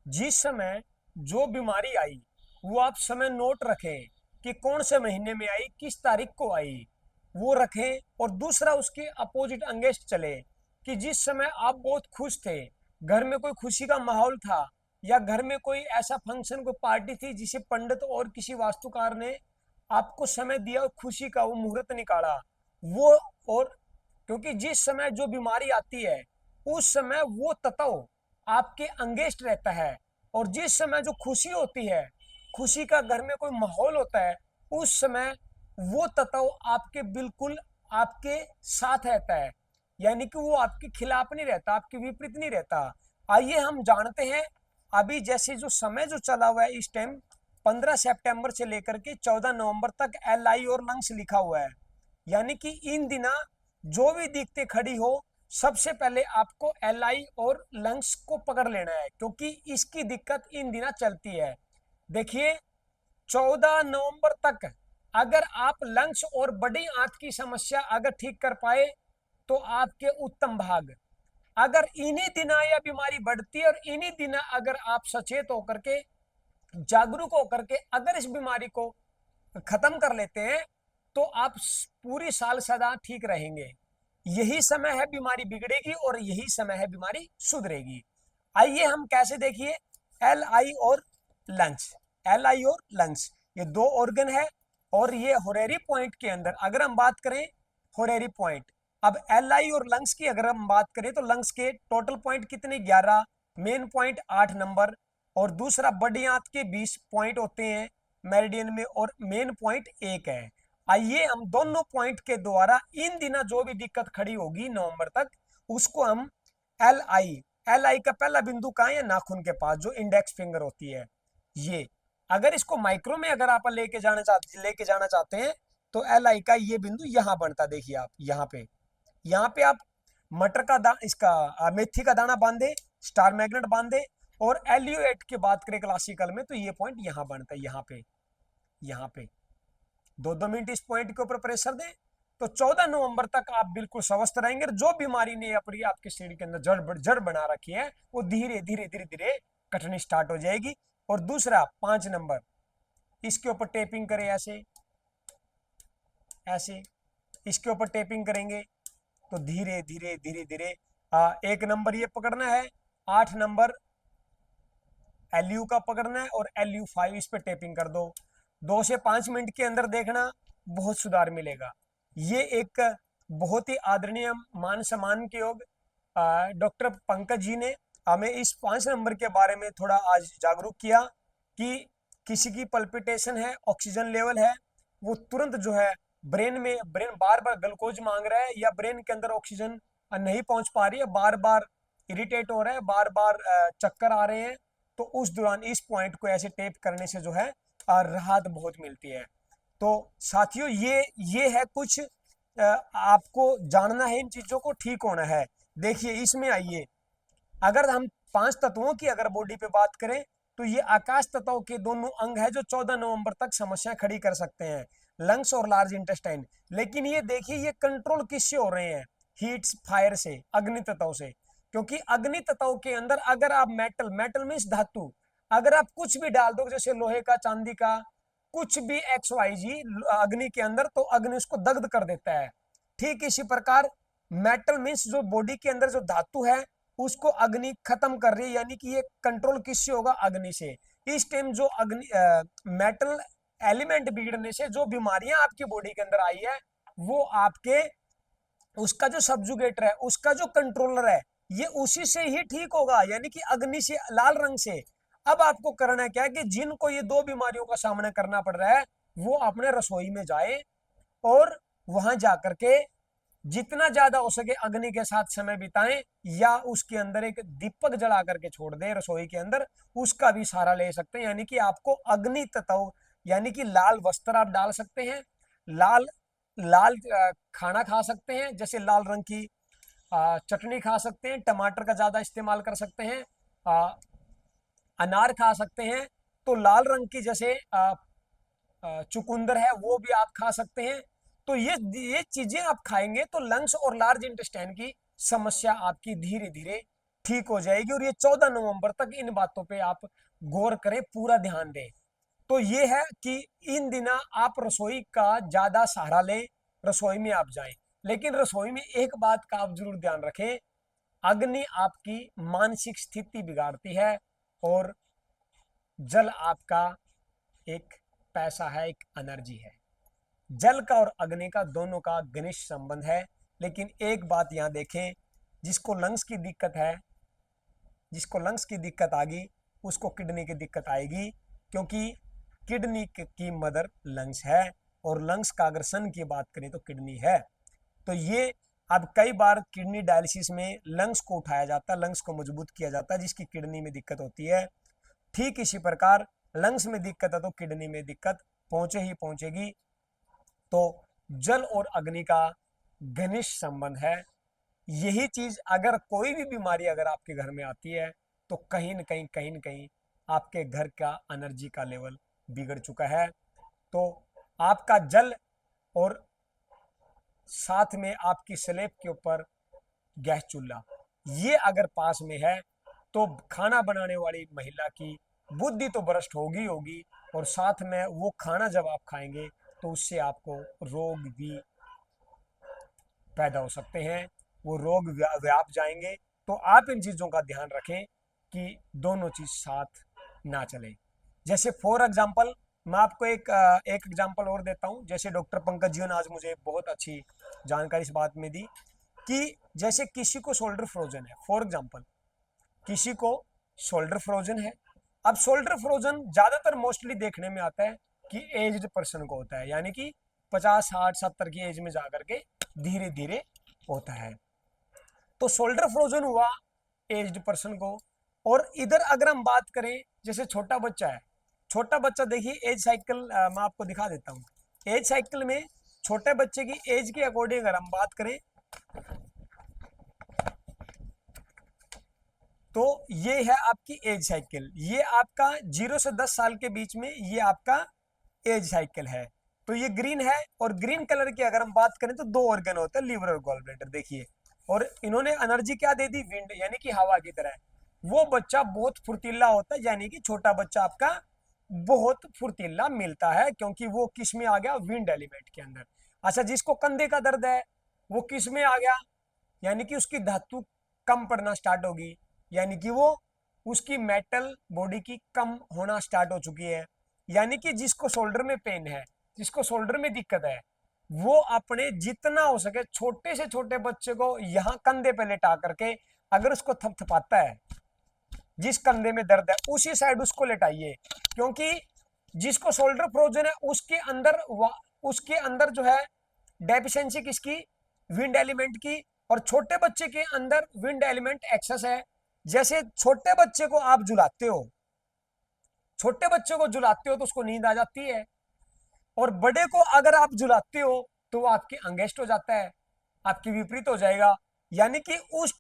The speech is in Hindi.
जिस समय जो बीमारी आई वो आप समय नोट रखें कि कौन से महीने में आई, किस तारीख को आई, वो रखें। और दूसरा उसके अपोजिट अंगेस्ट चले कि जिस समय आप बहुत खुश थे, घर में कोई खुशी का माहौल था, या घर में कोई ऐसा फंक्शन, कोई पार्टी थी जिसे पंडित और किसी वास्तुकार ने आपको समय दिया और खुशी का वो मुहूर्त निकाला वो। और क्योंकि जिस समय जो बीमारी आती है उस समय वो तत्व आपके अंगेस्ट रहता है, और जिस समय जो खुशी होती है, खुशी का घर में कोई माहौल होता है, उस समय वो तत्व आपके बिल्कुल आपके साथ रहता है, यानी कि वो आपके खिलाफ नहीं रहता, आपके विपरीत नहीं रहता। आइए हम जानते हैं। अभी जैसे जो समय जो चला हुआ है इस टाइम, 15 सितंबर से लेकर के 14 नवंबर तक LI और लंग्स लिखा हुआ है, यानी कि इन दिना जो भी दिक्कतें खड़ी हो, सबसे पहले आपको LI और लंग्स को पकड़ लेना है, क्योंकि इसकी दिक्कत इन दिना चलती है। देखिए, 14 नवंबर तक अगर आप लंग्स और बड़ी आंत की समस्या अगर ठीक कर पाए तो आपके उत्तम भाग। अगर इन्हीं दिना यह बीमारी बढ़ती है और इन्हीं दिना अगर आप सचेत होकर के, जागरूक होकर के अगर इस बीमारी को खत्म कर लेते हैं, तो आप पूरी साल सदा ठीक रहेंगे। यही समय है बीमारी बिगड़ेगी और यही समय है बीमारी सुधरेगी। आइए हम कैसे, देखिए, LI और लंग्स। LI और लंग्स ये दो ऑर्गन है, और ये होरेरी पॉइंट के अंदर अगर हम बात करें, होरेरी पॉइंट। अब LI और लंग्स की अगर हम बात करें तो लंग्स के टोटल पॉइंट कितने, 11, मेन पॉइंट 8 नंबर, और दूसरा बड़ी आंत के 20 पॉइंट होते हैं मेरिडियन में, और मेन पॉइंट 1 है। आइए हम दोनों पॉइंट के द्वारा इन दिनों जो भी दिक्कत खड़ी होगी नवंबर तक, उसको हम LI का पहला बिंदु कहाँ है, नाखून के पास जो इंडेक्स फिंगर होती है। ये अगर इसको माइक्रो में अगर आप लेके जाना चाहते हैं तो LI का ये बिंदु यहां बनता, देखिए आप यहाँ पे आप मटर का इसका मेथी का दाना बांधे, स्टार मैग्नेट बांधे, और LU8 की बात करें क्लासिकल में तो ये पॉइंट यहाँ बनता है, यहाँ पे 2-2 मिनट इस पॉइंट के ऊपर प्रेशर दें तो 14 नवंबर तक आप बिल्कुल स्वस्थ रहेंगे। जो बीमारी ने अपनी आपके शरीर के अंदर जड़ बना रखी है वो धीरे धीरे धीरे धीरे कटनी स्टार्ट हो जाएगी। और दूसरा 5 नंबर, इसके ऊपर टेपिंग करें, ऐसे ऐसे इसके ऊपर टेपिंग करेंगे तो धीरे धीरे धीरे धीरे 1 नंबर ये पकड़ना है, 8 नंबर LU का पकड़ना है, और LU5 इस पे टेपिंग कर दो। 2 से 5 मिनट के अंदर देखना बहुत सुधार मिलेगा। ये एक बहुत ही आदरणीय मान सम्मान के योग डॉक्टर पंकज जी ने हमें इस 5 नंबर के बारे में थोड़ा आज जागरूक किया कि किसी की पल्पिटेशन है, ऑक्सीजन लेवल है, वो तुरंत जो है ब्रेन बार बार ग्लूकोज मांग रहा है, या ब्रेन के अंदर ऑक्सीजन नहीं पहुंच पा रही है, बार बार इरिटेट हो रहा है, बार बार चक्कर आ रहे हैं, तो उस दौरान इस पॉइंट को ऐसे टेप करने से जो है राहत बहुत मिलती है। तो साथियों, ये है कुछ आपको जानना है, इन चीजों को ठीक होना है। देखिए इसमें आइए, अगर हम 5 तत्वों की अगर बॉडी पे बात करें तो ये आकाश तत्व के दोनों अंग है जो 14 नवंबर तक समस्या खड़ी कर सकते हैं, लंग्स और लार्ज इंटेस्टाइन। लेकिन ये देखिए ये कंट्रोल किससे हो रहे हैं, हीट फायर से, अग्नि तत्व से। क्योंकि अग्नि तत्व के अंदर अगर आप मेटल मीन्स धातु, अगर आप कुछ भी डाल दो, जैसे लोहे का, चांदी का, कुछ भी XYZ अग्नि के अंदर, तो अग्नि उसको दग्ध कर देता है। ठीक इसी प्रकार मेटल मीन्स जो बॉडी के अंदर जो धातु है उसको अग्नि खत्म कर रही है, यानी कि ये कंट्रोल किससे होगा, अग्नि से। इस टाइम जो अग्नि मेटल एलिमेंट बिगड़ने से जो बीमारियां आपकी बॉडी के अंदर आई है, वो आपके उसका जो सब्जुगेटर है, उसका जो कंट्रोलर है, ये उसी से ही ठीक होगा, यानी कि अग्नि से, लाल रंग से। अब आपको करना क्या है कि जिनको ये दो बीमारियों का सामना करना पड़ रहा है वो अपने रसोई में जाए और वहां जाकर के जितना ज्यादा हो सके अग्नि के साथ समय बिताएं, या उसके अंदर एक दीपक जला करके छोड़ दें रसोई के अंदर, उसका भी सहारा ले सकते हैं। यानी कि आपको अग्नि तत्व, यानी कि लाल वस्त्र आप डाल सकते हैं, लाल लाल खाना खा सकते हैं, जैसे लाल रंग की चटनी खा सकते हैं, टमाटर का ज्यादा इस्तेमाल कर सकते हैं, अनार खा सकते हैं। तो लाल रंग की जैसे चुकंदर है वो भी आप खा सकते हैं। तो ये चीजें आप खाएंगे तो लंग्स और लार्ज इंटेस्टाइन की समस्या आपकी धीरे धीरे ठीक हो जाएगी। और ये 14 नवंबर तक इन बातों पे आप गौर करें, पूरा ध्यान दें। तो ये है कि इन दिनों आप रसोई का ज्यादा सहारा लें, रसोई में आप जाएं। लेकिन रसोई में एक बात का आप जरूर ध्यान रखें, अग्नि आपकी मानसिक स्थिति बिगाड़ती है, और जल आपका एक पैसा है, एक एनर्जी है। जल का और अग्नि का दोनों का घनिष्ठ संबंध है। लेकिन एक बात यहां देखें, जिसको लंग्स की दिक्कत है, जिसको लंग्स की दिक्कत आ गई, उसको किडनी की दिक्कत आएगी, क्योंकि किडनी की मदर लंग्स है, और लंग्स का अगर सन की बात करें तो किडनी है। तो ये अब कई बार किडनी डायलिसिस में लंग्स को उठाया जाता है, लंग्स को मजबूत किया जाता है, जिसकी किडनी में दिक्कत होती है। ठीक इसी प्रकार लंग्स में दिक्कत है तो किडनी में दिक्कत पहुंचे ही पहुंचेगी। तो जल और अग्नि का घनिष्ठ संबंध है। यही चीज अगर कोई भी बीमारी अगर आपके घर में आती है, तो कहीं न कहीं आपके घर का एनर्जी का लेवल बिगड़ चुका है। तो आपका जल और साथ में आपकी स्लेब के ऊपर गैस चूल्हा, ये अगर पास में है, तो खाना बनाने वाली महिला की बुद्धि तो भ्रष्ट होगी होगी, और साथ में वो खाना जब आप खाएंगे तो उससे आपको रोग भी पैदा हो सकते हैं, वो रोग व्याप जाएंगे। तो आप इन चीज़ों का ध्यान रखें कि दोनों चीज़ साथ ना चले। जैसे फॉर एग्जांपल मैं आपको एक एग्जांपल और देता हूं। जैसे डॉक्टर पंकज जी ने आज मुझे बहुत अच्छी जानकारी इस बात में दी कि जैसे किसी को शोल्डर फ्रोजन है, फॉर एग्जांपल किसी को शोल्डर फ्रोजन है। अब शोल्डर फ्रोजन ज्यादातर मोस्टली देखने में आता है कि एज्ड पर्सन को होता है, यानी कि 50 60 70 की एज में जाकर के धीरे धीरे होता है। तो शोल्डर फ्रोजन हुआ एज्ड पर्सन को। और इधर अगर हम बात करें, जैसे छोटा बच्चा है, छोटा बच्चा देखिए एज साइकिल मैं आपको दिखा देता हूं। एज साइकिल में छोटे बच्चे की एज के अकॉर्डिंग अगर हम बात करें, तो ये है आपकी एज साइकिल। ये आपका 0 से 10 साल के बीच में ये आपका एज साइकिल है। तो ये ग्रीन है, और ग्रीन कलर की अगर हम बात करें तो दो ऑर्गन होते हैं, लीवर और गॉल ब्लैडर। देखिए, और इन्होंने एनर्जी क्या दे दी, विंड, यानी कि हवा की तरह। वो बच्चा बहुत फुर्तीला होता है, यानी कि छोटा बच्चा आपका बहुत फुर्तीला मिलता है, क्योंकि वो किस में आ गया, विंड एलिमेंट के अंदर। अच्छा, जिसको कंधे का दर्द है वो किस में आ गया, यानी कि उसकी धातु कम पड़ना स्टार्ट होगी, यानी कि वो उसकी मेटल बॉडी की कम होना स्टार्ट हो चुकी है। यानी कि जिसको शोल्डर में पेन है, जिसको शोल्डर में दिक्कत है, वो अपने जितना हो सके छोटे से छोटे बच्चे को यहां कंधे पे लेटा करके अगर उसको थपथपाता है, जिस कंधे में दर्द है उसी साइड उसको लेटाइए। क्योंकि जिसको शोल्डर फ्रोजन है उसके अंदर जो है डेफिशिएंसी किसकी, विंड एलिमेंट की। और छोटे बच्चे के अंदर विंड एलिमेंट एक्सेस है। जैसे छोटे बच्चे को आप झुलाते हो, छोटे बच्चे को झुलाते हो तो उसको नींद आ जाती है, और बड़े को अगर आप झुलाते हो तो वो आपके अंगेस्ट हो जाता है, आपकी विपरीत हो जाएगा। यानी कि उस